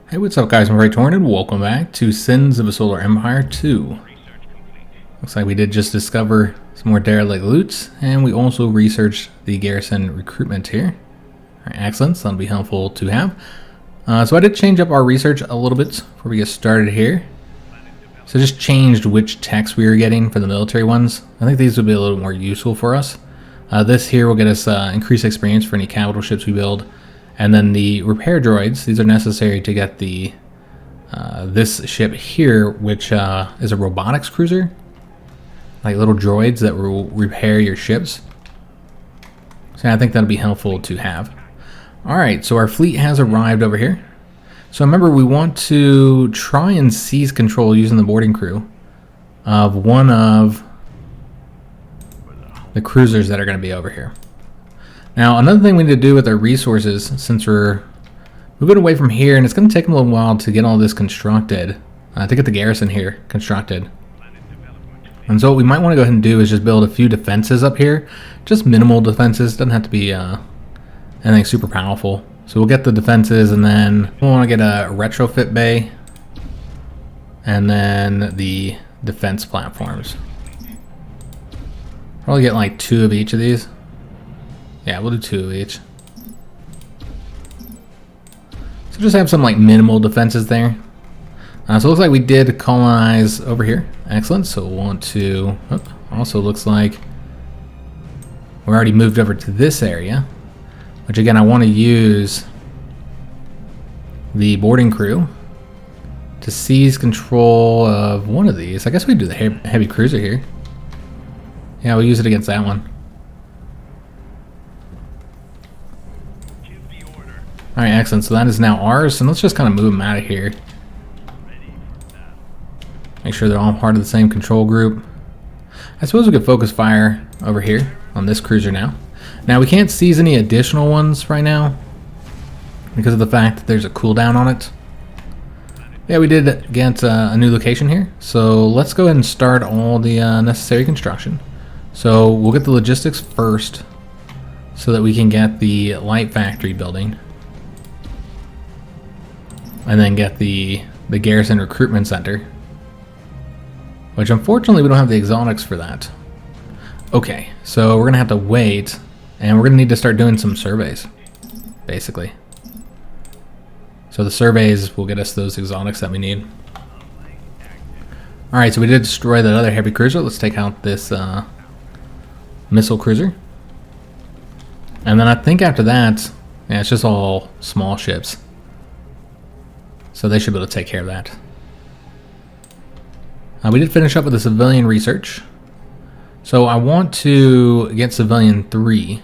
Hey, what's up guys, I'm Praetorian and welcome back to Sins of a Solar Empire 2. Looks like we did just discover some more derelict loot, and we also researched the garrison recruitment here. Alright, excellent, so that'll be helpful to have. So I did change up our research a little bit before we get started here. So just changed which techs we were getting for the military ones. I think these would be a little more useful for us. This here will get us increased experience for any capital ships we build. And then the repair droids, these are necessary to get the this ship here, which is a robotics cruiser. Like little droids that will repair your ships. So I think that'll be helpful to have. Alright, so our fleet has arrived over here. So remember, we want to try and seize control using the boarding crew of one of the cruisers that are going to be over here. Now, another thing we need to do with our resources, since we're moving away from here, and it's going to take them a little while to get all this constructed, to get the garrison here constructed. And so what we might want to go ahead and do is just build a few defenses up here. Just minimal defenses, doesn't have to be anything super powerful. So we'll get the defenses, and then we'll want to get a retrofit bay, and then the defense platforms. Probably get like 2 of each of these. Yeah, we'll do 2 of each. So just have some like minimal defenses there. So it looks like we did colonize over here. Excellent. So we'll want to. Also looks like we're already moved over to this area, which again I want to use the boarding crew to seize control of one of these. I guess we do the heavy cruiser here. Yeah, we'll use it against that one. Alright, excellent. So that is now ours, and let's just kind of move them out of here. Make sure they're all part of the same control group. I suppose we could focus fire over here on this cruiser now. Now, we can't seize any additional ones right now because of the fact that there's a cooldown on it. Yeah, we did get a new location here. So let's go ahead and start all the necessary construction. So we'll get the logistics first so that we can get the light factory building. And then get the garrison recruitment center. Which unfortunately we don't have the exotics for that. Okay, so we're going to have to wait. And we're going to need to start doing some surveys. Basically. So the surveys will get us those exotics that we need. Alright, so we did destroy that other heavy cruiser. Let's take out this missile cruiser. And then I think after that, yeah, it's just all small ships. So they should be able to take care of that. We did finish up with the civilian research. So I want to get civilian 3.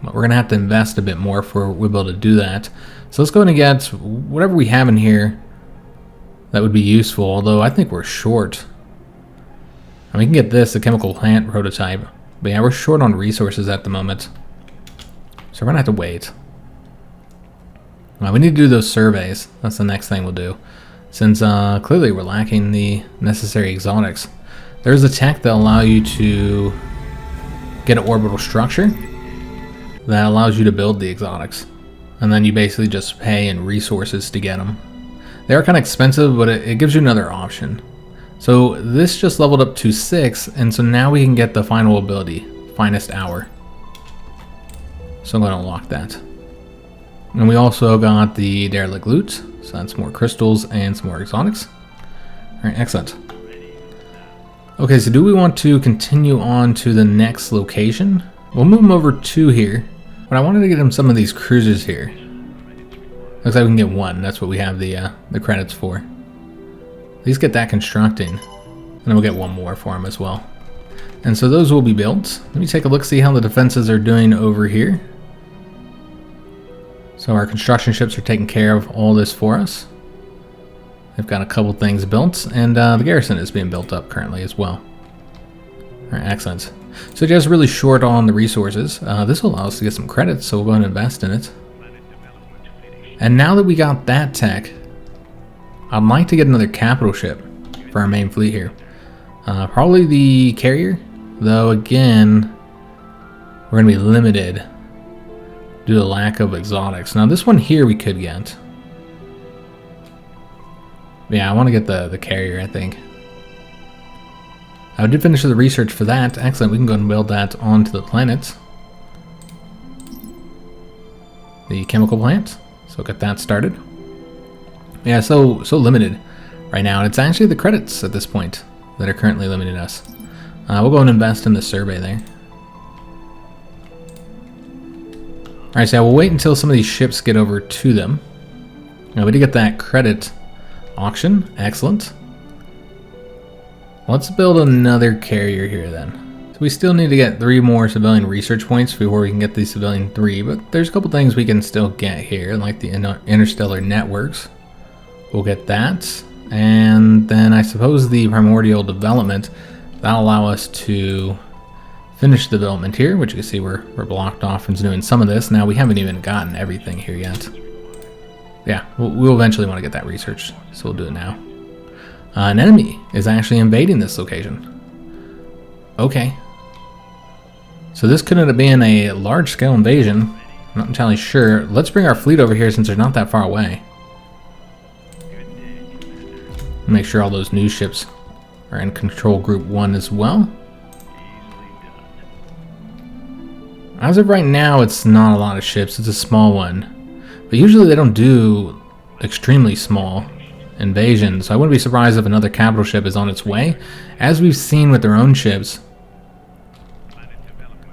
But we're going to have to invest a bit more for we'll be able to do that. So let's go ahead and get whatever we have in here that would be useful. Although I think we're short. We can get this, a chemical plant prototype. But yeah, we're short on resources at the moment. So we're going to have to wait. We need to do those surveys. That's the next thing we'll do. Since clearly we're lacking the necessary exotics. There's a tech that allow you to get an orbital structure that allows you to build the exotics. And then you basically just pay in resources to get them. They are kind of expensive, but it gives you another option. So this just leveled up to 6, and so now we can get the final ability, Finest Hour. So I'm going to unlock that. And we also got the derelict loot, so that's more crystals and some more exotics. Alright, excellent. Okay, so do we want to continue on to the next location? We'll move them over to here, but I wanted to get him some of these cruisers here. Looks like we can get 1, that's what we have the credits for. At least get that constructing, and then we'll get 1 more for him as well. And so those will be built. Let me take a look, see how the defenses are doing over here. So our construction ships are taking care of all this for us. They've got a couple things built, and the garrison is being built up currently as well. Alright, excellent. So just really short on the resources. This will allow us to get some credits, so we'll go ahead and invest in it. And now that we got that tech, I'd like to get another capital ship for our main fleet here. Probably the carrier, though again, we're going to be limited due to the lack of exotics. Now this one here we could get. Yeah, I want to get the carrier, I think. I did finish the research for that. Excellent, we can go and build that onto the planet. The chemical plant. So get that started. Yeah, so limited right now. And it's actually the credits at this point that are currently limiting us. We'll go and invest in the survey there. Alright, so we'll wait until some of these ships get over to them. Now, we did get that credit auction. Excellent. Let's build another carrier here then. So we still need to get 3 more civilian research points before we can get the civilian 3, but there's a couple things we can still get here, like the interstellar networks. We'll get that. And then I suppose the primordial development, that'll allow us to finish development here, which you can see we're blocked off from doing some of this. Now we haven't even gotten everything here yet. Yeah, we'll eventually want to get that research, so we'll do it now. An enemy is actually invading this location. Okay. So this could end up being a large-scale invasion. I'm not entirely sure. Let's bring our fleet over here since they're not that far away. Make sure all those new ships are in control group 1 as well. As of right now, it's not a lot of ships. It's a small one. But usually they don't do extremely small invasions. So I wouldn't be surprised if another capital ship is on its way. As we've seen with their own ships,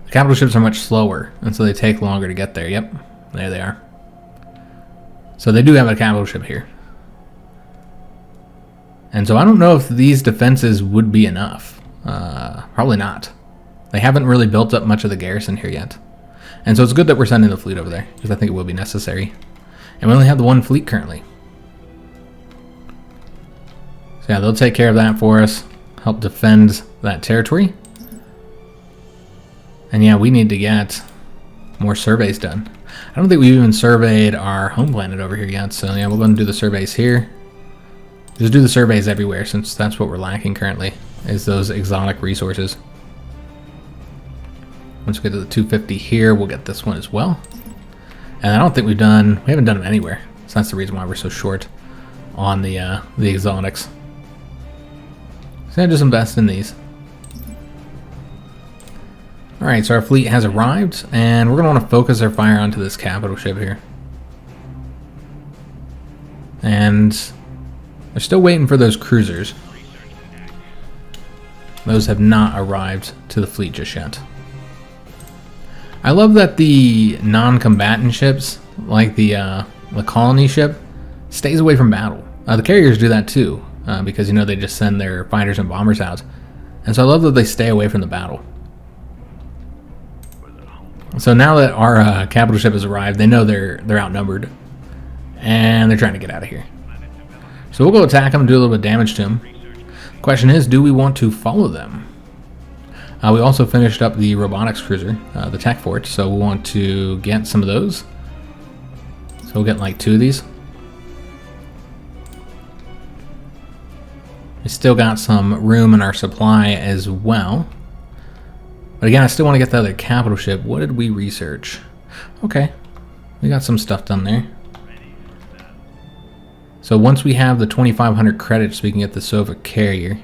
the capital ships are much slower, and so they take longer to get there. Yep, there they are. So they do have a capital ship here. And so I don't know if these defenses would be enough. Probably not. They haven't really built up much of the garrison here yet. And so it's good that we're sending the fleet over there, because I think it will be necessary. And we only have the 1 fleet currently. So yeah, they'll take care of that for us, help defend that territory. And yeah, we need to get more surveys done. I don't think we've even surveyed our home planet over here yet, so yeah, we're going to do the surveys here. Just do the surveys everywhere, since that's what we're lacking currently, is those exotic resources. Once we get to the 250 here, we'll get this one as well. And I don't think we haven't done them anywhere. So that's the reason why we're so short on the exotics. So I just invest in these. Alright, so our fleet has arrived, and we're going to want to focus our fire onto this capital ship here. And they're still waiting for those cruisers. Those have not arrived to the fleet just yet. I love that the non-combatant ships, like the colony ship, stays away from battle. The carriers do that too, because, you know, they just send their fighters and bombers out. And so I love that they stay away from the battle. So now that our capital ship has arrived, they know they're outnumbered, and they're trying to get out of here. So we'll go attack them and do a little bit of damage to them. The question is, do we want to follow them? We also finished up the robotics cruiser, the tech fort, so we'll want to get some of those. So we'll get like 2 of these. We still got some room in our supply as well. But again, I still want to get the other capital ship. What did we research? Okay, we got some stuff done there. So once we have the 2,500 credits, we can get the SoaSE carrier.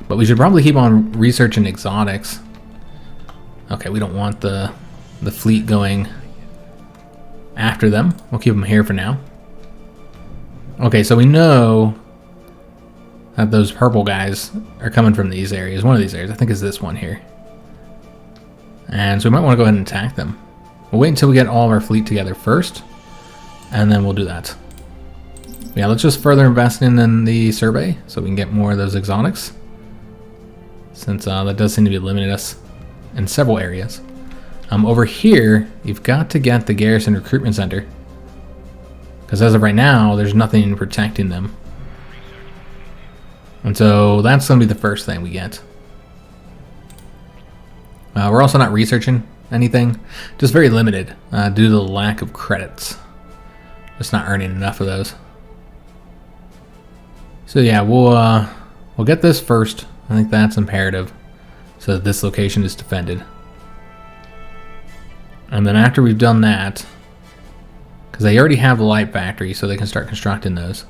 But we should probably keep on researching exotics. Okay, we don't want the fleet going after them. We'll keep them here for now. Okay, so we know that those purple guys are coming from these areas. One of these areas, I think, is this one here. And so we might want to go ahead and attack them. We'll wait until we get all of our fleet together first, and then we'll do that. Yeah, let's just further invest in the survey so we can get more of those exotics, since that does seem to be limiting us in several areas. Over here, you've got to get the Garrison Recruitment Center, because as of right now, there's nothing protecting them. And so that's going to be the first thing we get. We're also not researching anything, just very limited due to the lack of credits. Just not earning enough of those. So yeah, we'll get this first. I think that's imperative, so that this location is defended. And then after we've done that, because they already have the light factory, so they can start constructing those.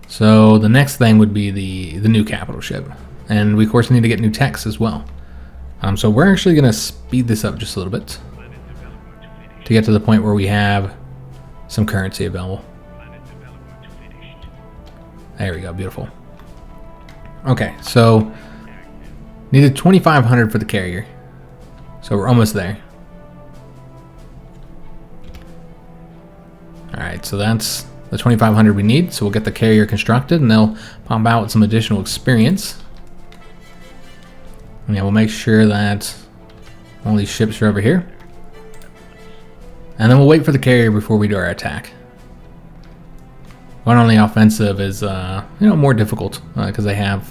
So the next thing would be the new capital ship. And we of course need to get new techs as well. So we're actually going to speed this up just a little bit to get to the point where we have some currency available. There we go, beautiful. Okay, so needed 2,500 for the carrier. So we're almost there. Alright, so that's the 2,500 we need. So we'll get the carrier constructed and they'll pop out with some additional experience. And yeah, we'll make sure that all these ships are over here. And then we'll wait for the carrier before we do our attack. Going on the offensive is, more difficult because they have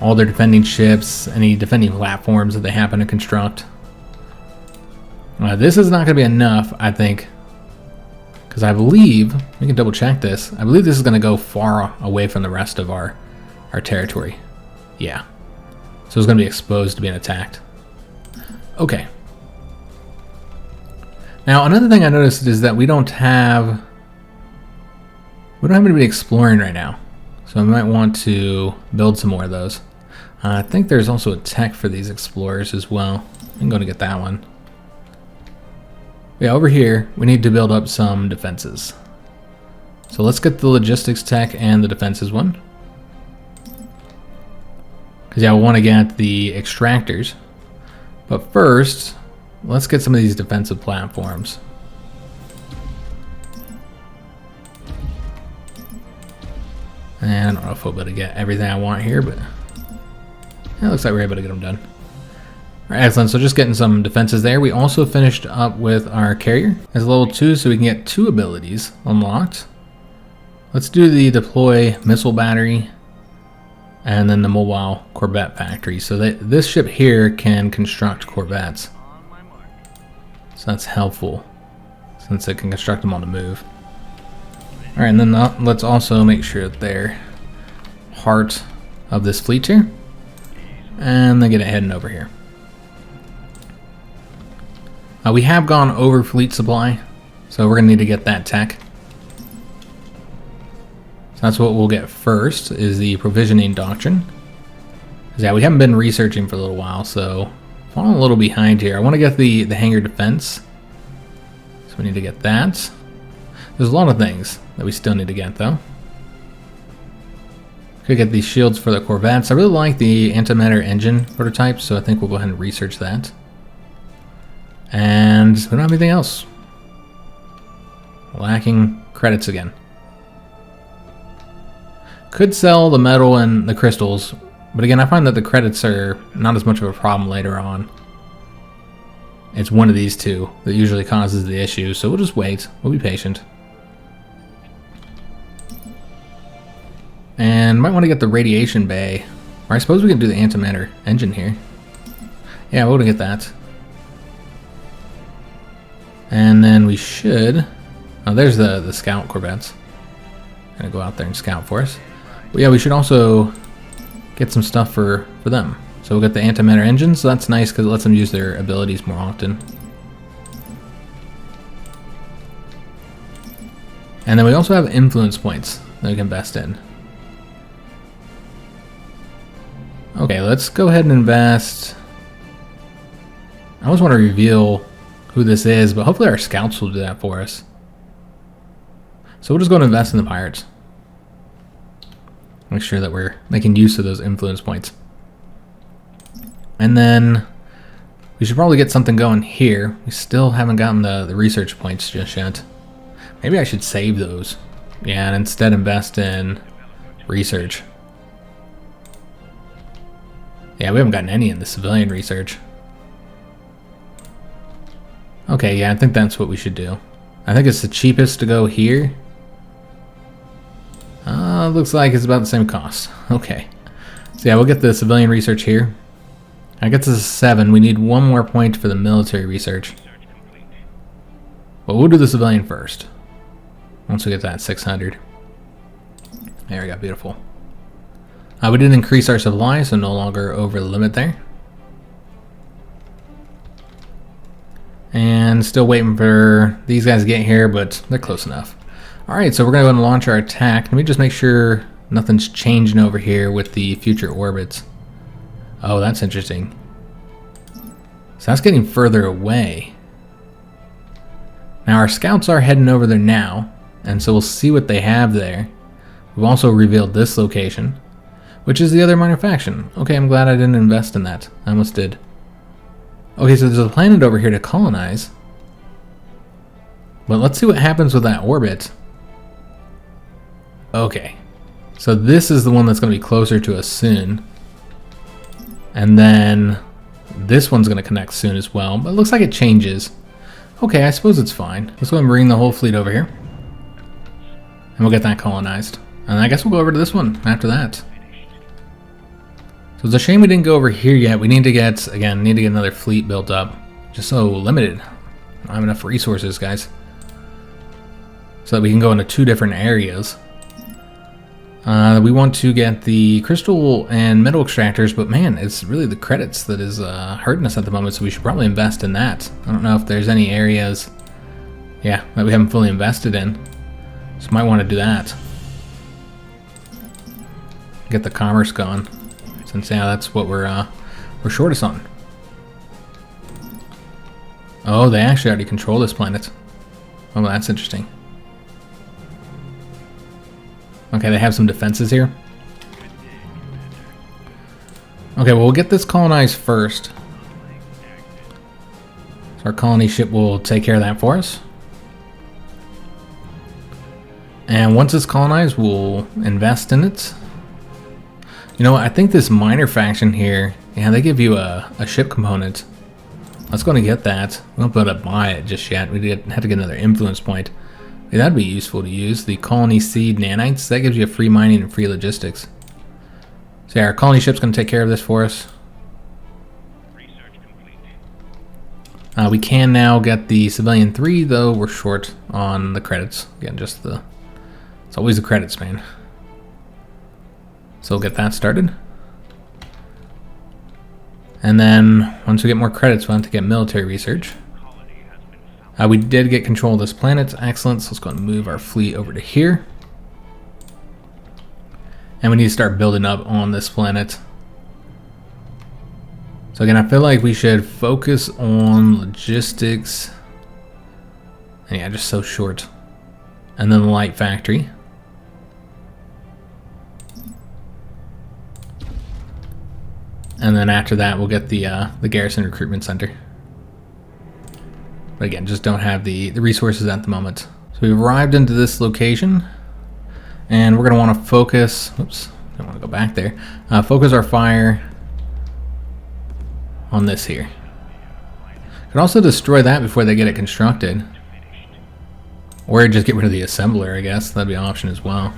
all their defending ships, any defending platforms that they happen to construct. This is not going to be enough, I think, because I believe, we can double check this, I believe this is going to go far away from the rest of our territory. Yeah. So it's going to be exposed to being attacked. Okay. Now, another thing I noticed is that we don't have anybody exploring right now. So I might want to build some more of those. I think there's also a tech for these explorers as well. I'm going to get that one. Yeah, over here, we need to build up some defenses. So let's get the logistics tech and the defenses one. Because yeah, we want to get the extractors. But first, let's get some of these defensive platforms. And I don't know if we'll be able to get everything I want here, but it looks like we're able to get them done. All right, excellent. So just getting some defenses there. We also finished up with our carrier as level 2, so we can get 2 abilities unlocked. Let's do the deploy missile battery and then the mobile corvette factory. So this ship here can construct corvettes. So that's helpful since it can construct them on the move. All right, and then let's also make sure that they're part of this fleet here. And then get it heading over here. We have gone over fleet supply, so we're going to need to get that tech. So that's what we'll get first, is the provisioning doctrine. Yeah, we haven't been researching for a little while, so falling a little behind here. I want to get the hangar defense. So we need to get that. There's a lot of things that we still need to get, though. Could get these shields for the corvettes. I really like the antimatter engine prototype, so I think we'll go ahead and research that. And we don't have anything else. Lacking credits again. Could sell the metal and the crystals, but again, I find that the credits are not as much of a problem later on. It's one of these two that usually causes the issue, so we'll just wait. We'll be patient. And might want to get the radiation bay. Or I suppose we can do the antimatter engine here. Yeah, we're going to get that. And then we should... Oh, there's the scout corvettes. Gonna go out there and scout for us. But yeah, we should also get some stuff for them. So we'll get the antimatter engine, so that's nice because it lets them use their abilities more often. And then we also have influence points that we can invest in. Okay, let's go ahead and invest. I always want to reveal who this is, but hopefully our scouts will do that for us. So we'll just go and invest in the pirates. Make sure that we're making use of those influence points. And then we should probably get something going here. We still haven't gotten the research points just yet. Maybe I should save those. Yeah, and instead invest in research. Yeah, we haven't gotten any in the civilian research. Okay, yeah, I think that's what we should do. I think it's the cheapest to go here. Looks like it's about the same cost. Okay. So yeah, we'll get the civilian research here. I guess this is 7. We need 1 more point for the military research. But we'll do the civilian first. Once we get that 600. There we go, beautiful. We did increase our supply, so no longer over the limit there. And still waiting for these guys to get here, but they're close enough. Alright, so we're going to go and launch our attack. Let me just make sure nothing's changing over here with the future orbits. Oh, that's interesting. So that's getting further away. Now our scouts are heading over there now, and so we'll see what they have there. We've also revealed this location, which is the other minor faction. Okay, I'm glad I didn't invest in that. I almost did. Okay, so there's a planet over here to colonize. But let's see what happens with that orbit. Okay, so this is the one that's going to be closer to us soon. And then this one's going to connect soon as well, but it looks like it changes. Okay, I suppose it's fine. Let's go and bring the whole fleet over here. And we'll get that colonized. And I guess we'll go over to this one after that. So it's a shame we didn't go over here yet. We need to get, again, another fleet built up. Just so limited. I don't have enough resources, guys. So that we can go into 2 different areas. We want to get the crystal and metal extractors, but man, it's really the credits that is hurting us at the moment, so we should probably invest in that. I don't know if there's any areas, yeah, that we haven't fully invested in. So might want to do that. Get the commerce going, since yeah, that's what we're shortest on. Oh, they actually already control this planet. Oh, that's interesting. Okay, they have some defenses here. Okay, well, we'll get this colonized first. So our colony ship will take care of that for us. And once it's colonized, we'll invest in it. You know what, I think this minor faction here, yeah, they give you a ship component. Let's go and get that. We won't be able to buy it just yet. We have to get another influence point. Yeah, that'd be useful to use. The colony seed nanites, that gives you a free mining and free logistics. So yeah, our colony ship's going to take care of this for us. We can now get the civilian 3, though we're short on the credits. Again, just the... It's always the credits, man. So we'll get that started. And then, once we get more credits, we'll have to get military research. We did get control of this planet. Excellent. So let's go and move our fleet over to here. And we need to start building up on this planet. So again, I feel like we should focus on logistics. And yeah, just so short. And then the light factory. And then after that, we'll get the garrison recruitment center. But again, just don't have the resources at the moment. So we've arrived into this location. And we're going to want to focus... Oops, don't want to go back there. Focus our fire on this here. Could also destroy that before they get it constructed. Or just get rid of the assembler, I guess. That'd be an option as well.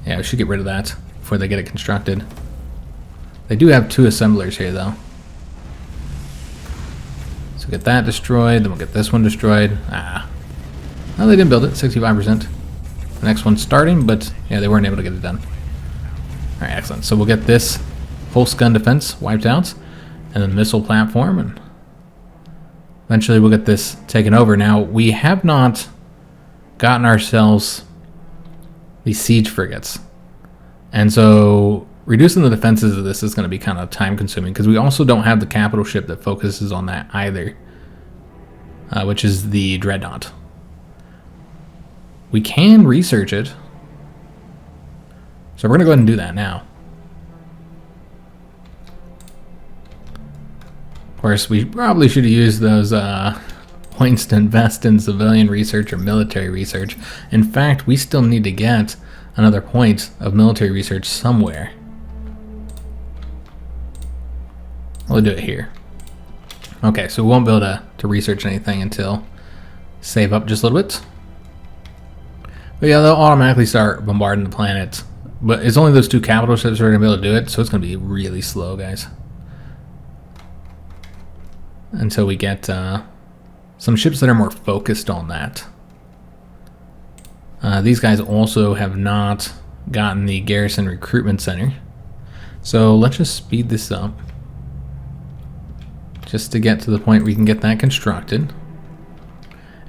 Yeah, we should get rid of that before they get it constructed. They do have 2 assemblers here, though. So get that destroyed, then we'll get this one destroyed. Ah. No, they didn't build it, 65%. The next one's starting, but yeah, they weren't able to get it done. Alright, excellent. So we'll get this pulse gun defense wiped out, and then missile platform, and eventually we'll get this taken over. Now, we have not gotten ourselves these siege frigates. And so reducing the defenses of this is going to be kind of time consuming, because we also don't have the capital ship that focuses on that either, which is the Dreadnought. We can research it. So we're going to go ahead and do that now. Of course, we probably should have used those points to invest in civilian research or military research. In fact, we still need to get another point of military research somewhere. We'll do it here. Okay, so we won't be able to research anything until save up just a little bit. But yeah, they'll automatically start bombarding the planet. But it's only those 2 capital ships that are going to be able to do it, so it's going to be really slow, guys. Until we get some ships that are more focused on that. These guys also have not gotten the garrison recruitment center. So let's just speed this up. Just to get to the point where we can get that constructed.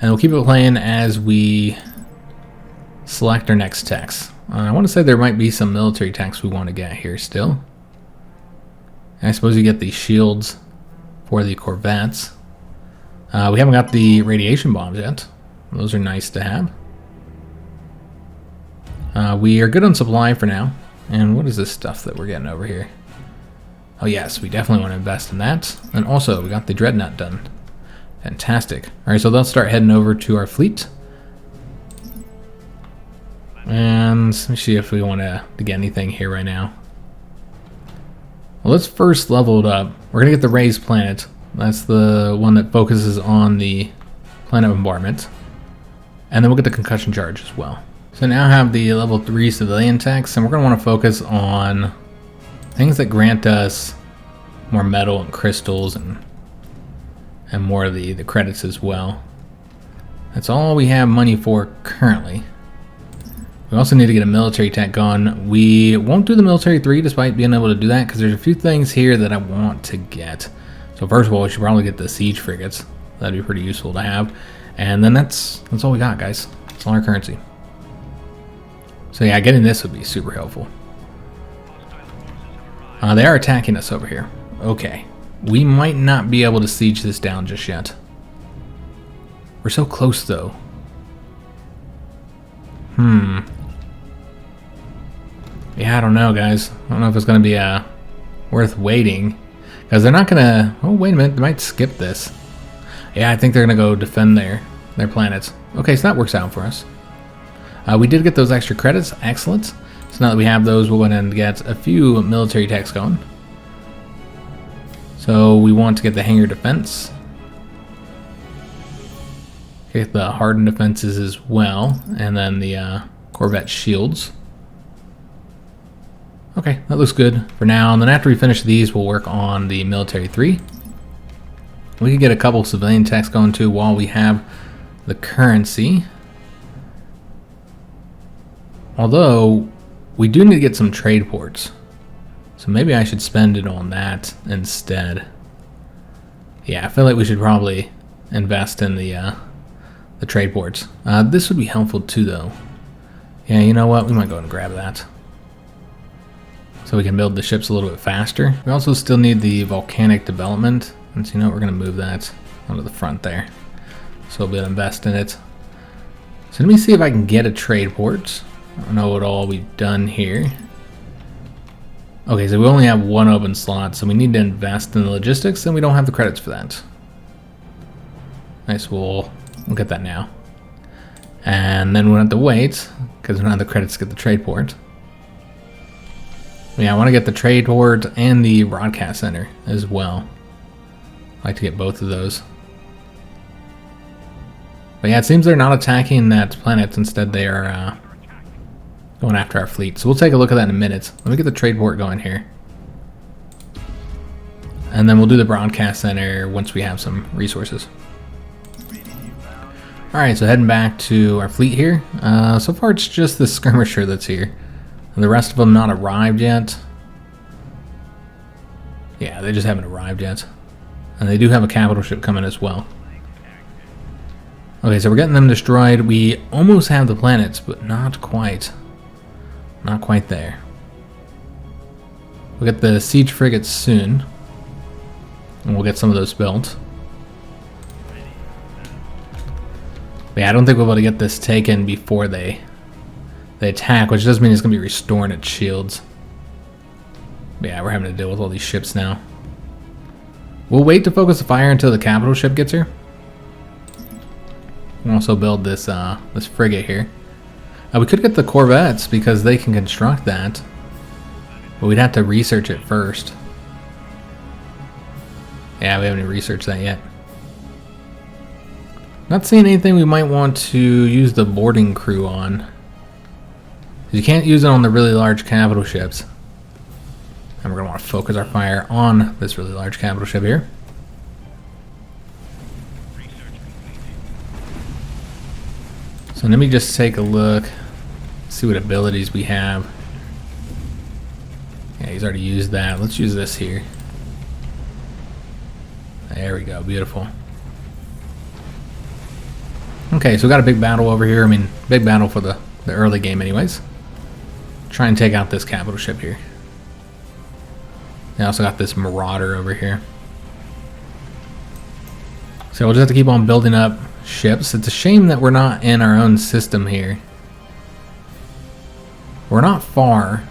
And we'll keep it playing as we select our next techs. I want to say there might be some military techs we want to get here still. And I suppose you get the shields for the corvettes. We haven't got the radiation bombs yet. Those are nice to have. We are good on supply for now. And what is this stuff that we're getting over here? Oh yes, we definitely want to invest in that. And also, we got the dreadnought done. Fantastic. Alright, so let's start heading over to our fleet. And let me see if we want to get anything here right now. Well, let's first level it up. We're going to get the raised planet. That's the one that focuses on the planet bombardment. And then we'll get the concussion charge as well. So now I have the level 3 civilian techs, and we're going to want to focus on things that grant us more metal and crystals and more of the credits as well. That's all we have money for currently. We also need to get a military tech going. We won't do the military 3 despite being able to do that because there's a few things here that I want to get. So first of all, we should probably get the siege frigates. That'd be pretty useful to have. And then that's all we got, guys. That's all our currency. So yeah, getting this would be super helpful. They are attacking us over here. Okay. We might not be able to siege this down just yet. We're so close, though. Yeah, I don't know, guys. I don't know if it's going to be worth waiting. Because they're not going to... Oh, wait a minute. They might skip this. Yeah, I think they're going to go defend their planets. Okay, so that works out for us. We did get those extra credits. Excellent. So now that we have those, we'll go ahead and get a few military techs going. So we want to get the hangar defense. Get the hardened defenses as well. And then the corvette shields. Okay, that looks good for now. And then after we finish these, we'll work on the military 3. We can get a couple civilian techs going too while we have the currency. Although, we do need to get some trade ports. So maybe I should spend it on that instead. Yeah, I feel like we should probably invest in the trade ports. This would be helpful too, though. Yeah, you know what? We might go and grab that. So we can build the ships a little bit faster. We also still need the volcanic development. And so you know what? We're going to move that onto the front there. So we'll be able to invest in it. So let me see if I can get a trade port. I don't know what all we've done here. Okay, so we only have one open slot, so we need to invest in the logistics, and we don't have the credits for that. Nice, we'll get that now. And then we'll have to wait, because we don't have the credits to get the trade port. Yeah, I want to get the trade port and the broadcast center as well. I'd like to get both of those. But yeah, it seems they're not attacking that planet. Instead, they are going after our fleet. So we'll take a look at that in a minute. Let me get the trade port going here. And then we'll do the broadcast center once we have some resources. Alright, so heading back to our fleet here. So far it's just the skirmisher that's here. And the rest of them not arrived yet. Yeah, they just haven't arrived yet. And they do have a capital ship coming as well. Okay, so we're getting them destroyed. We almost have the planets, but not quite. Not quite there. We'll get the siege frigates soon. And we'll get some of those built. But yeah, I don't think we'll be able to get this taken before they attack, which does mean it's going to be restoring its shields. But yeah, we're having to deal with all these ships now. We'll wait to focus the fire until the capital ship gets here. We'll also build this this frigate here. We could get the corvettes because they can construct that, but we'd have to research it first. Yeah, we haven't even researched that yet. Not seeing anything we might want to use the boarding crew on. You can't use it on the really large capital ships. And we're going to want to focus our fire on this really large capital ship here. So let me just take a look, see what abilities we have. Yeah, he's already used that. Let's use this here. There we go, beautiful. Okay, so we got a big battle over here. I mean, big battle for the early game anyways. Try and take out this capital ship here. They also got this marauder over here. So we'll just have to keep on building up ships. It's a shame that we're not in our own system here. We're not far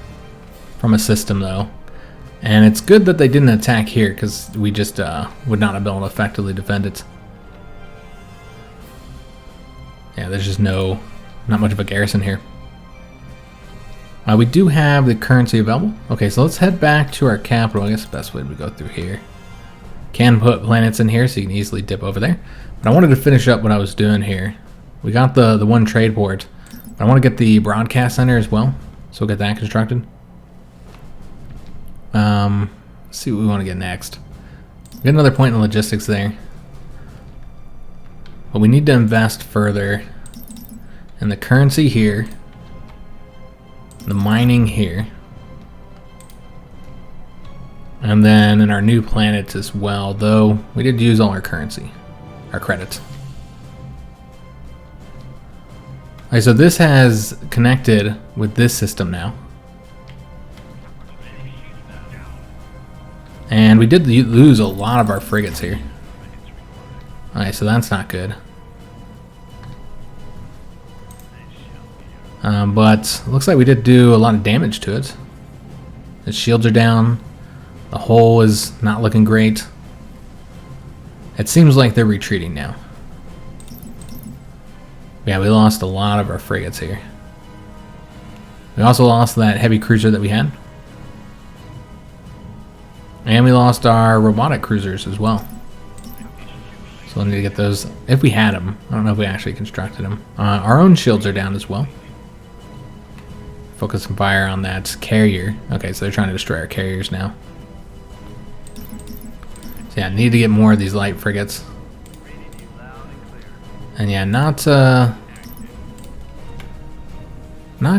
from a system though. And it's good that they didn't attack here because we just would not have been able to effectively defend it. Yeah, there's just not much of a garrison here. We do have the currency available. Okay, so let's head back to our capital. I guess the best way to go through here. Can put planets in here so you can easily dip over there. But I wanted to finish up what I was doing here. We got the one trade port. But I want to get the broadcast center as well. So we'll get that constructed. Let's see what we want to get next. Get another point in logistics there. But we need to invest further in the currency here. The mining here. And then in our new planets as well, though we did use all our currency, our credits. Okay, so this has connected with this system now. And we did lose a lot of our frigates here. Alright, so that's not good. But looks like we did do a lot of damage to it. The shields are down. The hull is not looking great. It seems like they're retreating now. Yeah, we lost a lot of our frigates here. We also lost that heavy cruiser that we had. And we lost our robotic cruisers as well. So we'll need to get those, if we had them. I don't know if we actually constructed them. Our own shields are down as well. Focus some fire on that carrier. Okay, so they're trying to destroy our carriers now. So yeah, need to get more of these light frigates. And yeah, not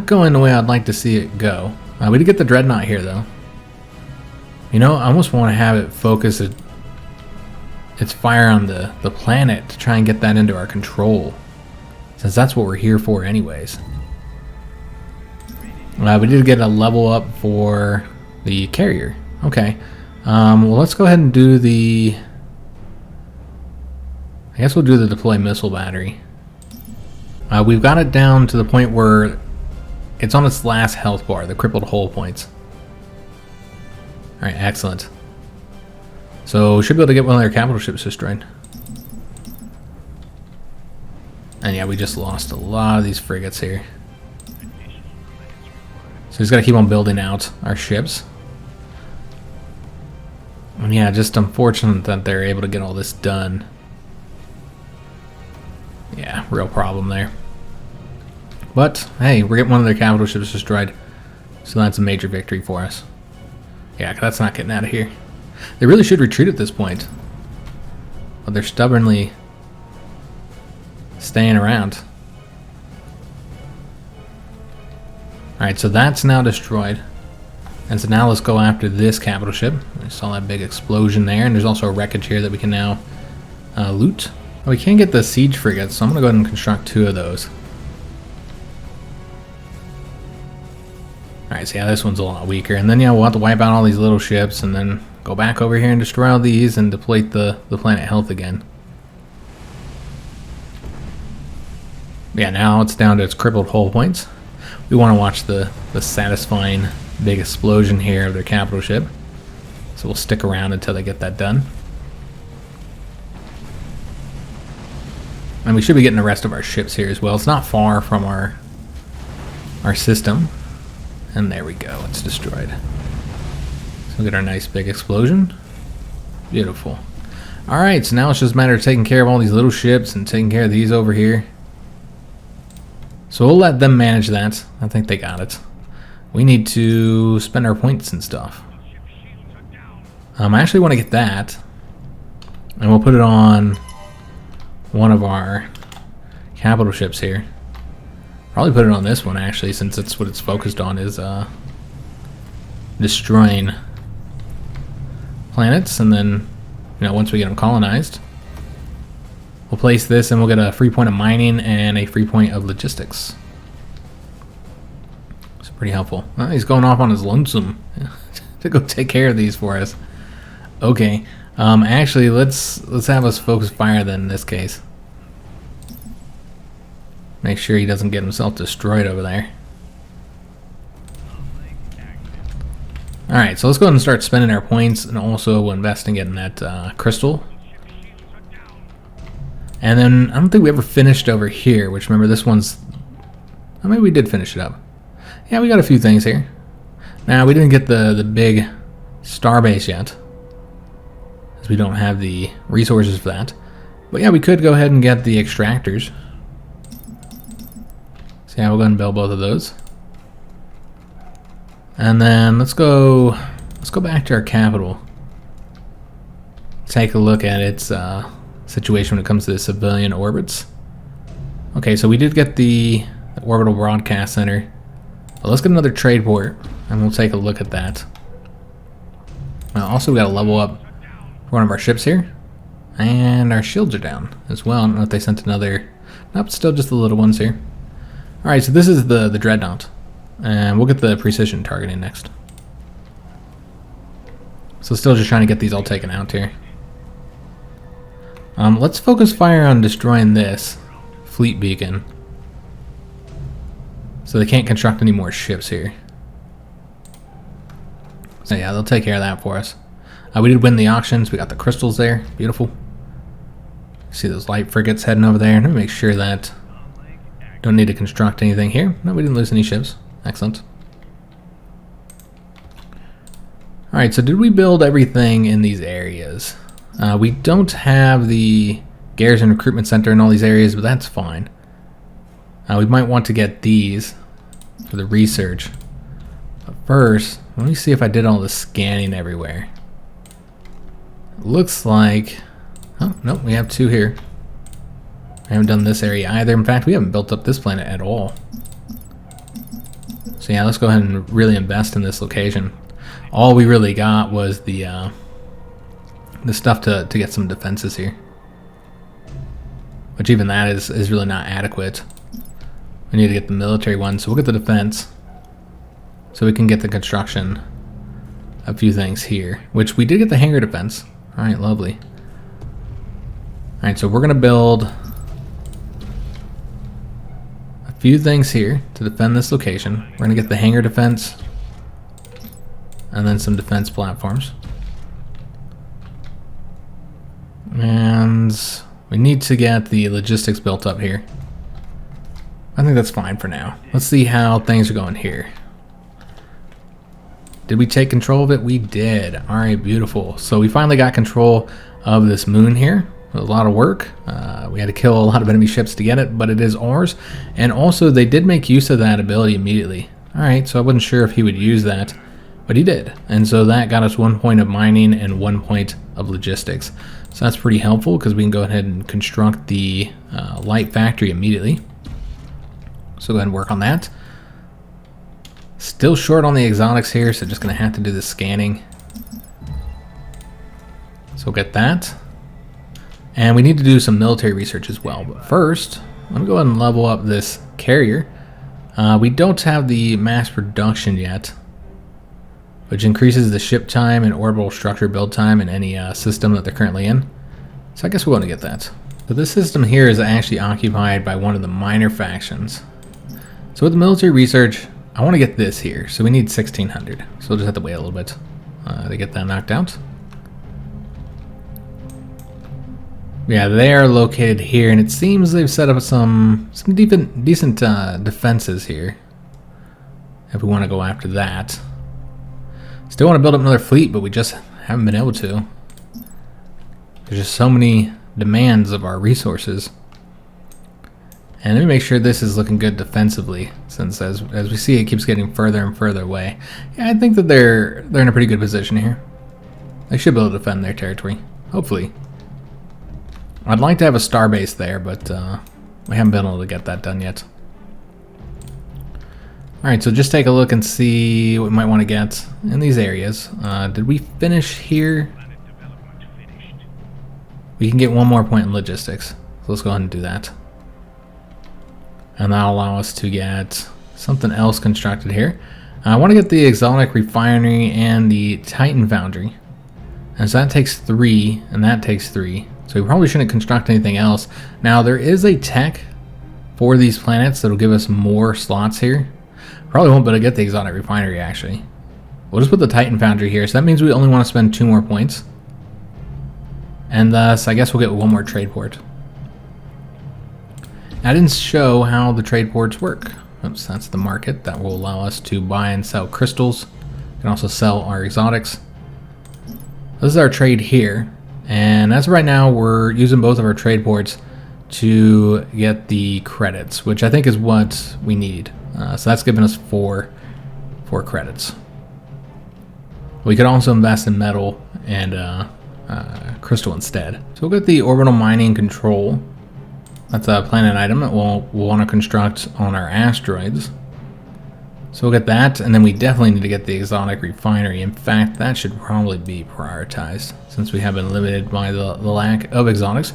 going the way I'd like to see it go. We did get the dreadnought here though. You know, I almost want to have it focus its fire on the planet to try and get that into our control, since that's what we're here for anyways. We did get a level up for the carrier. Okay. Well, let's go ahead and do the... I guess we'll do the deploy missile battery. We've got it down to the point where it's on its last health bar, the crippled hull points. Alright, excellent. So we should be able to get one of their capital ships destroyed. And yeah, we just lost a lot of these frigates here. So we've got to keep on building out our ships. And yeah, just unfortunate that they're able to get all this done. Yeah, real problem there. But, hey, we're getting one of their capital ships destroyed. So that's a major victory for us. Yeah, that's not getting out of here. They really should retreat at this point. But they're stubbornly staying around. Alright, so that's now destroyed. And so now let's go after this capital ship. I saw that big explosion there, and there's also a wreckage here that we can now loot. We can't get the siege frigates, so I'm going to go ahead and construct 2 of those. Alright, so yeah, this one's a lot weaker. And then yeah, we'll have to wipe out all these little ships and then go back over here and destroy all these and deplete the planet health again. Yeah, now it's down to its crippled hull points. We want to watch the satisfying big explosion here of their capital ship. So we'll stick around until they get that done. And we should be getting the rest of our ships here as well. It's not far from our system. And there we go, it's destroyed. So we'll get our nice big explosion. Beautiful. Alright, so now it's just a matter of taking care of all these little ships and taking care of these over here. So we'll let them manage that. I think they got it. We need to spend our points and stuff. I actually want to get that. And we'll put it on one of our capital ships here. Probably put it on this one actually, since that's what it's focused on, is destroying planets. And then, you know, once we get them colonized, We'll place this and we'll get a free point of mining and a free point of logistics. It's pretty helpful. Oh, he's going off on his lonesome to go take care of these for us. Okay. Actually, let's have us focus fire then in this case. Make sure he doesn't get himself destroyed over there. Alright, so let's go ahead and start spending our points and also investing in that crystal. And then, I don't think we ever finished over here, which remember this one's... Oh, maybe we did finish it up. Yeah, we got a few things here. Now, we didn't get the big starbase yet, as we don't have the resources for that. But yeah, we could go ahead and get the extractors. So yeah, we'll go ahead and build both of those. And then let's go back to our capital. Take a look at its situation when it comes to the civilian orbits. Okay, so we did get the orbital broadcast center. Well, let's get another trade port, and we'll take a look at that. Also, we got to level up one of our ships here, and our shields are down as well. I don't know if they sent another. Nope, still just the little ones here. All right, so this is the dreadnought, and we'll get the precision targeting next. So still just trying to get these all taken out here. Let's focus fire on destroying this fleet beacon, so they can't construct any more ships here. So yeah, they'll take care of that for us. We did win the auctions. We got the crystals there. Beautiful. See those light frigates heading over there. Let me make sure that don't need to construct anything here. No, we didn't lose any ships. Excellent. Alright, so did we build everything in these areas? We don't have the garrison recruitment center in all these areas, but that's fine. We might want to get these for the research. But first, let me see if I did all the scanning everywhere. It looks like... Oh, nope, we have two here. I haven't done this area either. In fact, we haven't built up this planet at all. So yeah, let's go ahead and really invest in this location. All we really got was the stuff to get some defenses here. Which even that is really not adequate. We need to get the military one, so we'll get the defense. So we can get the construction. A few things here. Which we did get the hangar defense. Alright, lovely. Alright, so we're going to build a few things here to defend this location. We're going to get the hangar defense. And then some defense platforms. And we need to get the logistics built up here. I think that's fine for now. Let's see how things are going here. Did we take control of it? We did. Alright, beautiful. So we finally got control of this moon here. A lot of work. We had to kill a lot of enemy ships to get it, but it is ours. And also, they did make use of that ability immediately. Alright, so I wasn't sure if he would use that, but he did. And so that got us 1 point of mining and 1 point of logistics. So that's pretty helpful because we can go ahead and construct the light factory immediately. So go ahead and work on that. Still short on the exotics here, so just going to have to do the scanning. So we'll get that. And we need to do some military research as well. But first, I'm going to go ahead and level up this carrier. We don't have the mass production yet, which increases the ship time and orbital structure build time in any system that they're currently in. So I guess we want to get that. But this system here is actually occupied by one of the minor factions. So with the military research, I want to get this here. So we need 1600. So we'll just have to wait a little bit to get that knocked out. Yeah, they are located here, and it seems they've set up some decent defenses here. If we want to go after that. Still want to build up another fleet, but we just haven't been able to. There's just so many demands of our resources. And let me make sure this is looking good defensively, since as we see it keeps getting further and further away. Yeah, I think that they're in a pretty good position here. They should be able to defend their territory, hopefully. I'd like to have a starbase there, but we haven't been able to get that done yet. Alright, so just take a look and see what we might want to get in these areas. Did we finish here? We can get 1 more point in logistics. So let's go ahead and do that. And that'll allow us to get something else constructed here. I want to get the exotic refinery and the Titan foundry. And so that takes 3, and that takes 3. So we probably shouldn't construct anything else. Now there is a tech for these planets that'll give us more slots here. Probably won't be able to get the exotic refinery actually. We'll just put the Titan foundry here. So that means we only want to spend 2 more points. And thus I guess we'll get 1 more trade port. I didn't show how the trade ports work. Oops, that's the market that will allow us to buy and sell crystals. We can also sell our exotics. This is our trade here, and as of right now we're using both of our trade ports to get the credits, which I think is what we need. So that's giving us 4 credits. We could also invest in metal and crystal instead. So we'll get the orbital mining control. That's a planet item that we'll want to construct on our asteroids. So we'll get that, and then we definitely need to get the exotic refinery. In fact, that should probably be prioritized since we have been limited by the lack of exotics.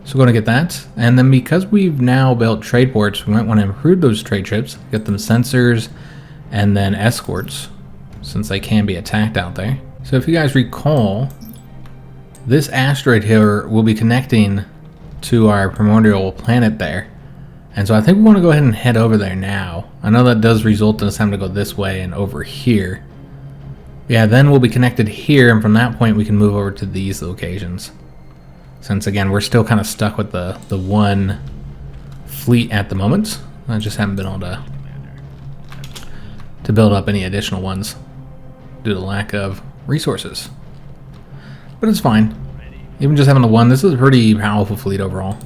So we're going to get that. And then because we've now built trade ports, we might want to improve those trade ships, get them sensors and then escorts, since they can be attacked out there. So if you guys recall, this asteroid here will be connecting to our primordial planet there. And so I think we want to go ahead and head over there now. I know that does result in us having to go this way and over here. Yeah, then we'll be connected here, and from that point we can move over to these locations. Since again, we're still kind of stuck with the one fleet at the moment. I just haven't been able to build up any additional ones due to lack of resources. But it's fine. Even just having the one, this is a pretty powerful fleet overall,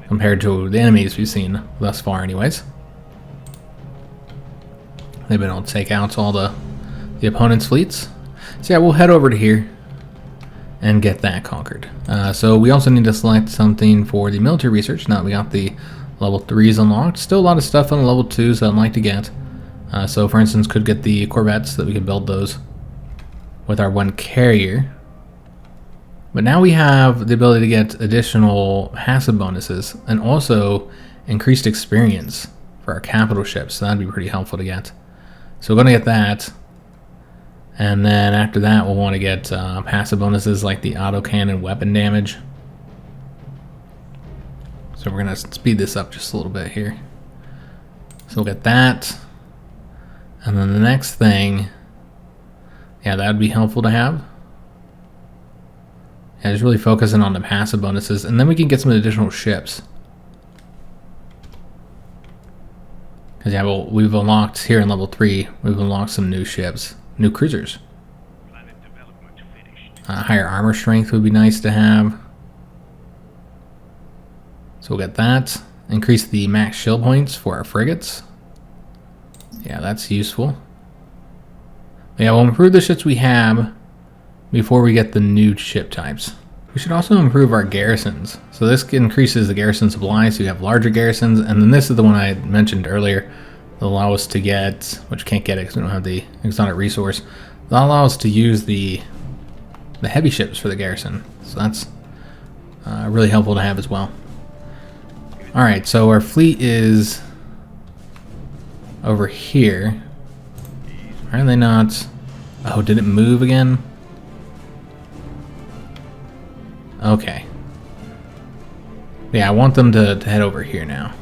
compared to the enemies we've seen thus far anyways. They've been able to take out all the opponent's fleets. So yeah, we'll head over to here and get that conquered. So we also need to select something for the military research. Now that we got the level 3s unlocked. Still a lot of stuff on the level 2s that I'd like to get. So for instance, could get the corvettes, that we could build those with our 1 carrier. But now we have the ability to get additional passive bonuses and also increased experience for our capital ships. So that'd be pretty helpful to get. So we're going to get that. And then after that, we'll want to get passive bonuses like the autocannon weapon damage. So we're going to speed this up just a little bit here. So we'll get that. And then the next thing, yeah, that would be helpful to have. Yeah, just really focusing on the passive bonuses, and then we can get some additional ships. Because yeah, well, we've unlocked here in level 3, we've unlocked some new ships, new cruisers. Higher armor strength would be nice to have. So we'll get that. Increase the max shield points for our frigates. Yeah, that's useful. Yeah, we'll improve the ships we have before we get the new ship types. We should also improve our garrisons. So this increases the garrison supply, so you have larger garrisons, and then this is the one I mentioned earlier. They'll allow us to get, which can't get it because we don't have the exotic resource, they'll allow us to use the heavy ships for the garrison. So that's really helpful to have as well. Alright, so our fleet is over here. Are they not? Oh, did it move again? Okay. Yeah, I want them to head over here now.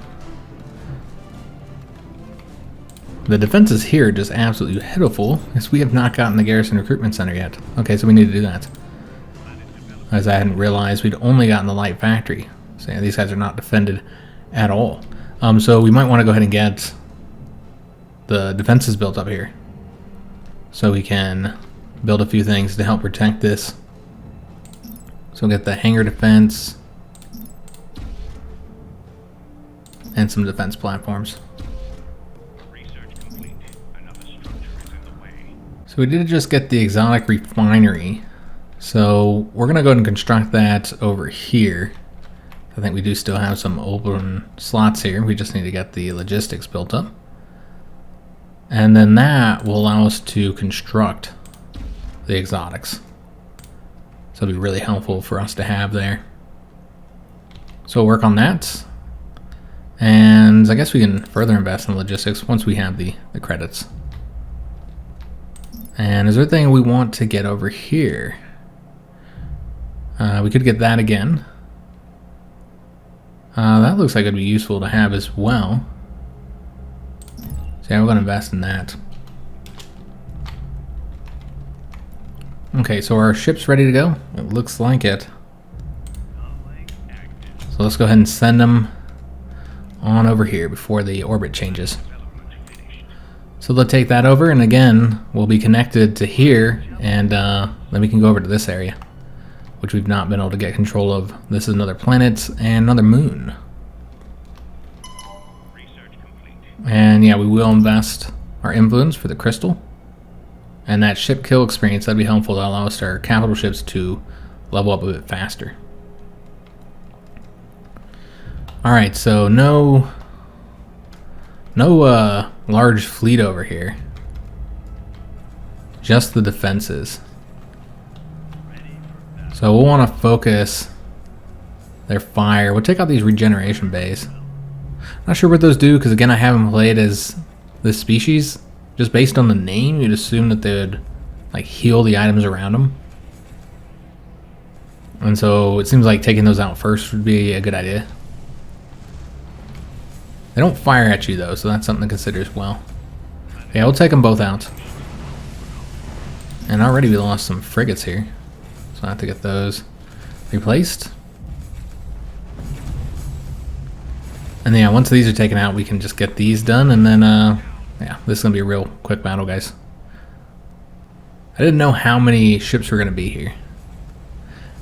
The defenses here are just absolutely pitiful, because we have not gotten the Garrison Recruitment Center yet. Okay, so we need to do that. As I hadn't realized, we'd only gotten the Light Factory. So yeah, these guys are not defended at all. So we might want to go ahead and get the defenses built up here, so we can build a few things to help protect this. So we'll get the hangar defense and some defense platforms. So we did just get the exotic refinery. So we're gonna go ahead and construct that over here. I think we do still have some open slots here. We just need to get the logistics built up. And then that will allow us to construct the exotics. So it'll be really helpful for us to have there. So we'll work on that. And I guess we can further invest in logistics once we have the credits. And is there anything we want to get over here? We could get that again. That looks like it'd be useful to have as well. So yeah, we're going to invest in that. Okay, so our ship's ready to go. It looks like it. So let's go ahead and send them on over here before the orbit changes. So they'll take that over, and again, we'll be connected to here, and then we can go over to this area, which we've not been able to get control of. This is another planet and another moon. And yeah, we will invest our influence for the crystal. And that ship kill experience, that'd be helpful to allow us our capital ships to level up a bit faster. Alright, so no large fleet over here. Just the defenses. So we'll want to focus their fire. We'll take out these regeneration bays. Not sure what those do, because again, I haven't played as this species. Just based on the name, you'd assume that they would like heal the items around them. And so it seems like taking those out first would be a good idea. They don't fire at you though, so that's something to consider as well. Yeah, we'll take them both out. And already we lost some frigates here, so I have to get those replaced. And yeah, once these are taken out, we can just get these done, and then yeah, this is gonna be a real quick battle, guys. I didn't know how many ships were gonna be here,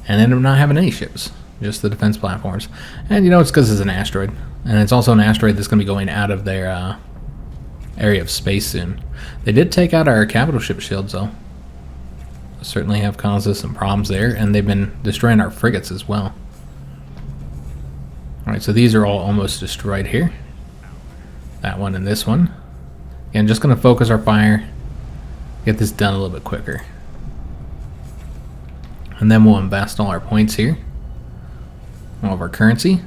and ended up not having any ships, just the defense platforms. And you know, it's because it's an asteroid, and it's also an asteroid that's gonna be going out of their area of space soon. They did take out our capital ship shields though. Certainly have caused us some problems there, and they've been destroying our frigates as well. Alright, so these are all almost destroyed here. That one and this one. Again, just going to focus our fire, get this done a little bit quicker. And then we'll invest all our points here. All of our currency.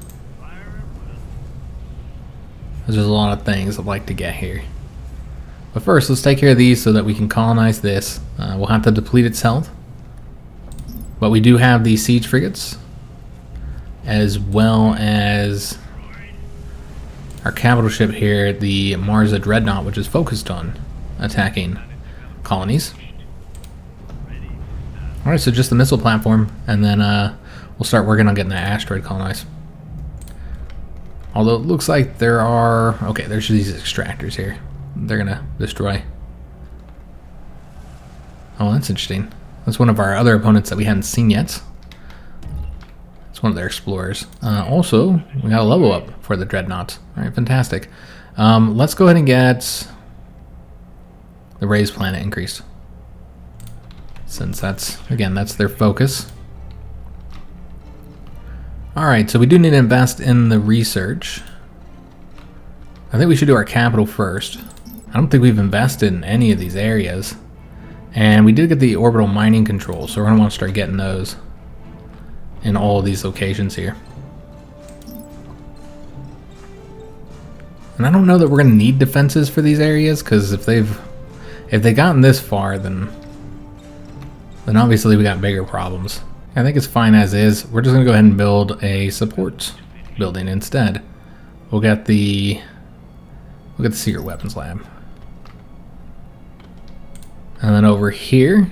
There's a lot of things I'd like to get here. But first, let's take care of these so that we can colonize this. We'll have to deplete its health. But we do have these siege frigates, as well as our capital ship here, the Marza Dreadnought, which is focused on attacking colonies. Alright, so just the missile platform, and then we'll start working on getting that asteroid colonized. Although it looks like there are... okay, there's these extractors here. They're gonna destroy. Oh, that's interesting. That's one of our other opponents that we hadn't seen yet. It's one of their explorers. Also, we got a level up for the Dreadnought. Alright, fantastic. Let's go ahead and get the raised planet increased, since that's, again, that's their focus. Alright, so we do need to invest in the research. I think we should do our capital first. I don't think we've invested in any of these areas. And we did get the orbital mining control, so we're going to want to start getting those in all of these locations here. And I don't know that we're going to need defenses for these areas, because if they've gotten this far, then obviously we got bigger problems. I think it's fine as is. We're just going to go ahead and build a support building instead. We'll get the secret weapons lab. And then over here,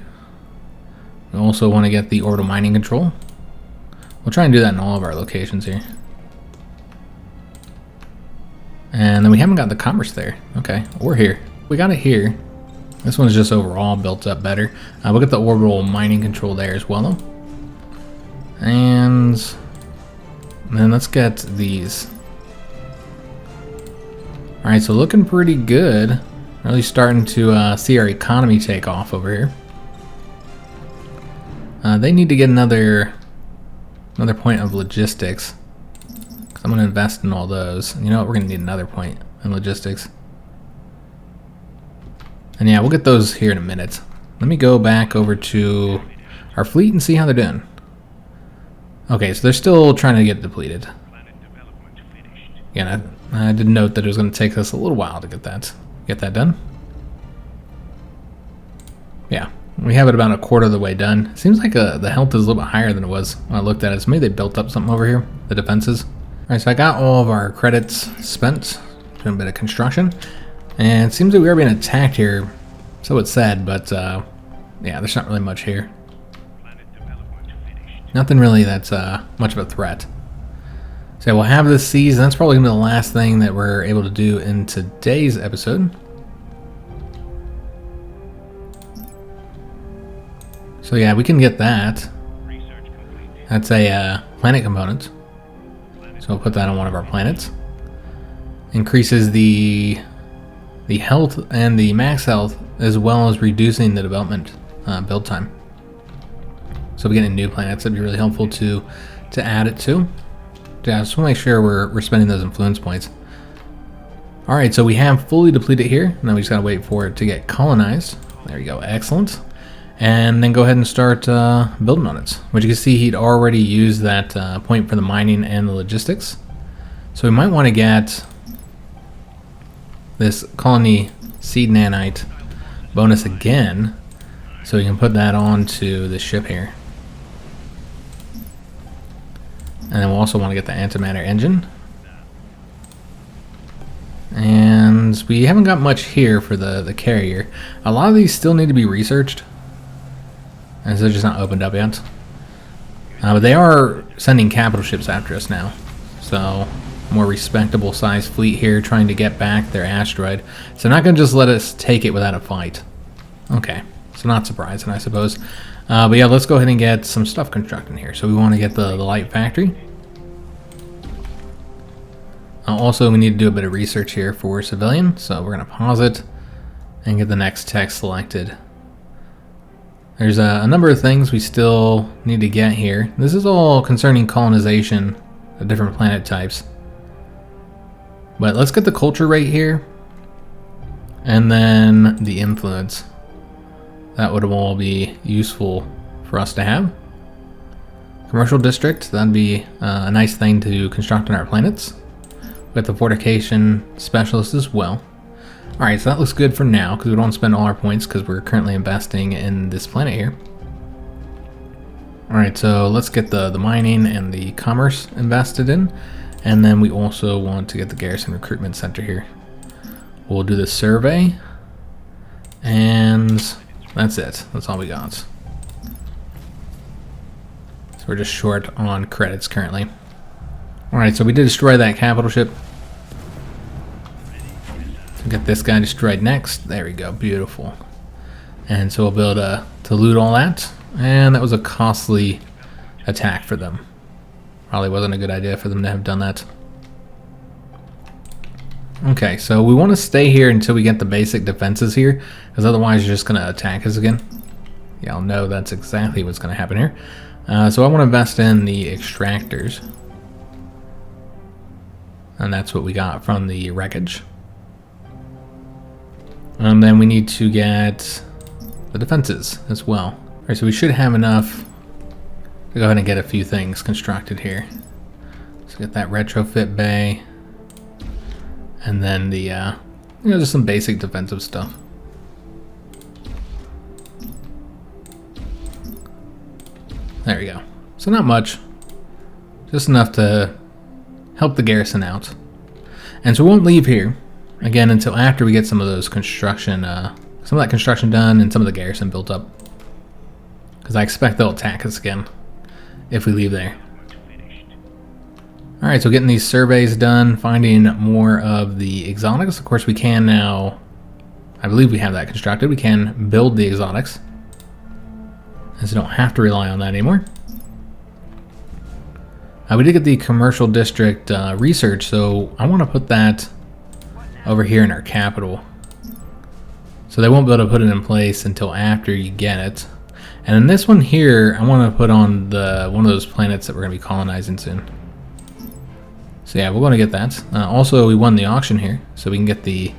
we also want to get the orbital mining control. We'll try and do that in all of our locations here. And then we haven't got the commerce there. Okay, or here. We got it here. This one's just overall built up better. We'll get the orbital mining control there as well, though. And then let's get these. Alright, so looking pretty good. Really starting to see our economy take off over here. They need to get another point of logistics, because I'm going to invest in all those. And you know what? We're going to need another point in logistics. And yeah, we'll get those here in a minute. Let me go back over to our fleet and see how they're doing. Okay, so they're still trying to get depleted. Again, I did note that it was going to take us a little while to get that done. Yeah, we have it about a quarter of the way done. Seems like the health is a little bit higher than it was when I looked at it. So maybe they built up something over here, the defenses. All right, so I got all of our credits spent, doing a bit of construction, and it seems that we are being attacked here. So it's sad, but yeah, there's not really much here. Nothing really that's much of a threat. So we'll have this season. That's probably gonna be the last thing that we're able to do in today's episode. So yeah, we can get that. That's a planet component. So we'll put that on one of our planets. Increases the health and the max health, as well as reducing the development build time. So we get new planets. That'd be really helpful to add it to. Yeah, I just want to make sure we're spending those influence points. All right, so we have fully depleted here. Now we just gotta wait for it to get colonized. There we go, excellent. And then go ahead and start building on it. Which you can see he'd already used that point for the mining and the logistics. So we might want to get this colony seed nanite bonus again, so we can put that onto the ship here. And then we'll also want to get the antimatter engine. And we haven't got much here for the carrier. A lot of these still need to be researched, as they're just not opened up yet. But they are sending capital ships after us now. So, more respectable sized fleet here trying to get back their asteroid. So not gonna just let us take it without a fight. Okay, so not surprising, I suppose. But yeah, let's go ahead and get some stuff constructed here. So we want to get the light factory. Also, we need to do a bit of research here for civilian. So we're gonna pause it and get the next tech selected. There's a number of things we still need to get here. This is all concerning colonization of different planet types. But let's get the culture rate here. And then the influence. That would all be useful for us to have. Commercial district, that'd be a nice thing to construct on our planets. With the fortification specialist as well. Alright, so that looks good for now, because we don't want to spend all our points, because we're currently investing in this planet here. Alright, so let's get the mining and the commerce invested in, and then we also want to get the garrison recruitment center here. We'll do the survey, and that's it. That's all we got. So we're just short on credits currently. Alright, so we did destroy that capital ship. Get this guy destroyed next. There we go, beautiful. And so we'll be able to loot all that. And that was a costly attack for them. Probably wasn't a good idea for them to have done that. Okay, so we want to stay here until we get the basic defenses here, because otherwise you're just going to attack us again. Yeah, I'll know that's exactly what's going to happen here. So I want to invest in the extractors. And that's what we got from the wreckage. And then we need to get the defenses as well. Alright, so we should have enough to go ahead and get a few things constructed here. So get that retrofit bay. And then the, just some basic defensive stuff. There we go. So not much. Just enough to help the garrison out. And so we won't leave here again until after we get some of those construction, some of that construction done and some of the garrison built up. Because I expect they'll attack us again if we leave there. Alright, so getting these surveys done, finding more of the exotics. Of course we can now, I believe we have that constructed, we can build the exotics. And so don't have to rely on that anymore. We did get the commercial district research, so I want to put that over here in our capital. So they won't be able to put it in place until after you get it. And then this one here, I want to put on one of those planets that we're going to be colonizing soon. So yeah, we're going to get that. Also, we won the auction here, so we can get the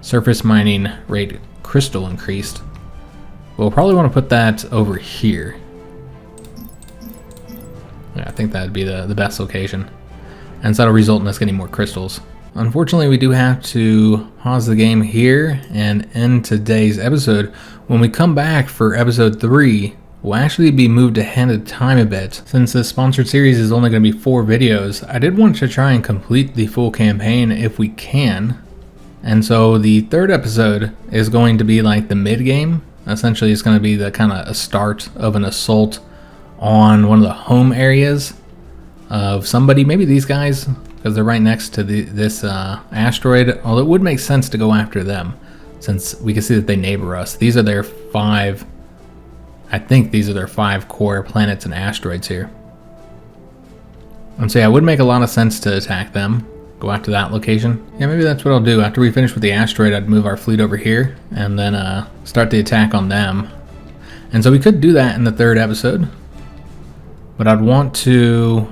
surface mining rate crystal increased. We'll probably want to put that over here. Yeah, I think that would be the best location. and so that'll result in us getting more crystals. Unfortunately, we do have to pause the game here and end today's episode. When we come back for episode 3, we'll actually be moved ahead of time a bit. Since this sponsored series is only going to be 4 videos, I did want to try and complete the full campaign if we can. And so the 3rd episode is going to be like the mid-game. Essentially, it's going to be the kind of a start of an assault on one of the home areas of somebody, maybe these guys, because they're right next to this asteroid, although it would make sense to go after them, since we can see that they neighbor us. These are their 5, I think these are their 5 core planets and asteroids here. And so yeah, it would make a lot of sense to attack them, go after that location. Yeah, maybe that's what I'll do. After we finish with the asteroid, I'd move our fleet over here, and then start the attack on them. And so we could do that in the 3rd episode, but I'd want to,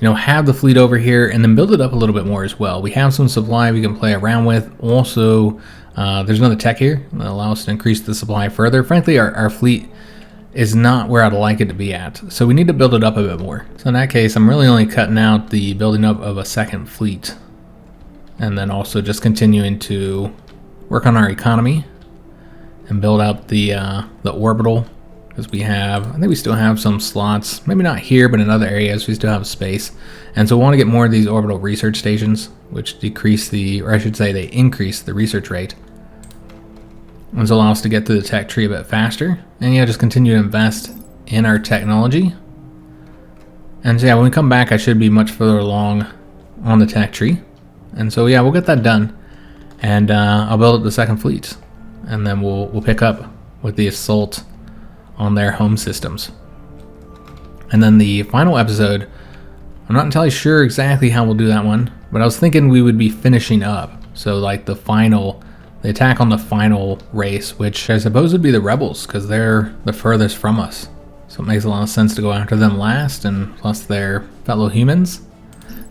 have the fleet over here and then build it up a little bit more as well. We have some supply we can play around with. Also, there's another tech here that allows us to increase the supply further. Frankly, our fleet is not where I'd like it to be at, so we need to build it up a bit more. So in that case, I'm really only cutting out the building up of a 2nd fleet, and then also just continuing to work on our economy and build out the orbital. Because I think we still have some slots, maybe not here, but in other areas we still have space. And so we want to get more of these orbital research stations, which increase the research rate. And so allow us to get through the tech tree a bit faster. And yeah, just continue to invest in our technology. And so yeah, when we come back, I should be much further along on the tech tree. And so yeah, we'll get that done. And I'll build up the 2nd fleet. And then we'll pick up with the assault on their home systems. And then the final episode, I'm not entirely sure exactly how we'll do that one, but I was thinking we would be finishing up. So like the attack on the final race, which I suppose would be the rebels, because they're the furthest from us. So it makes a lot of sense to go after them last, and plus their fellow humans.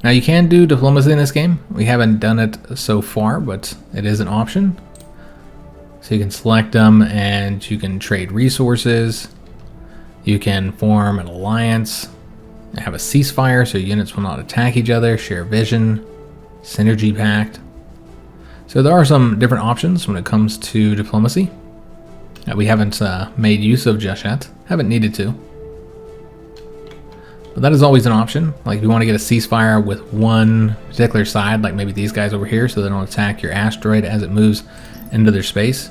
Now you can do diplomacy in this game. We haven't done it so far, but it is an option. So you can select them and you can trade resources. You can form an alliance, have a ceasefire so units will not attack each other, share vision, synergy pact. So there are some different options when it comes to diplomacy that we haven't made use of just yet, haven't needed to. But that is always an option. Like if you want to get a ceasefire with one particular side, like maybe these guys over here, so they don't attack your asteroid as it moves into their space.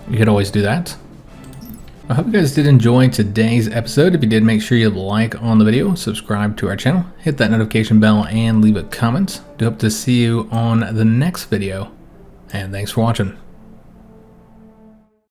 You could always do that. I hope you guys did enjoy today's episode. If you did, make sure you like on the video, subscribe to our channel, hit that notification bell, and leave a comment. Do hope to see you on the next video. And thanks for watching.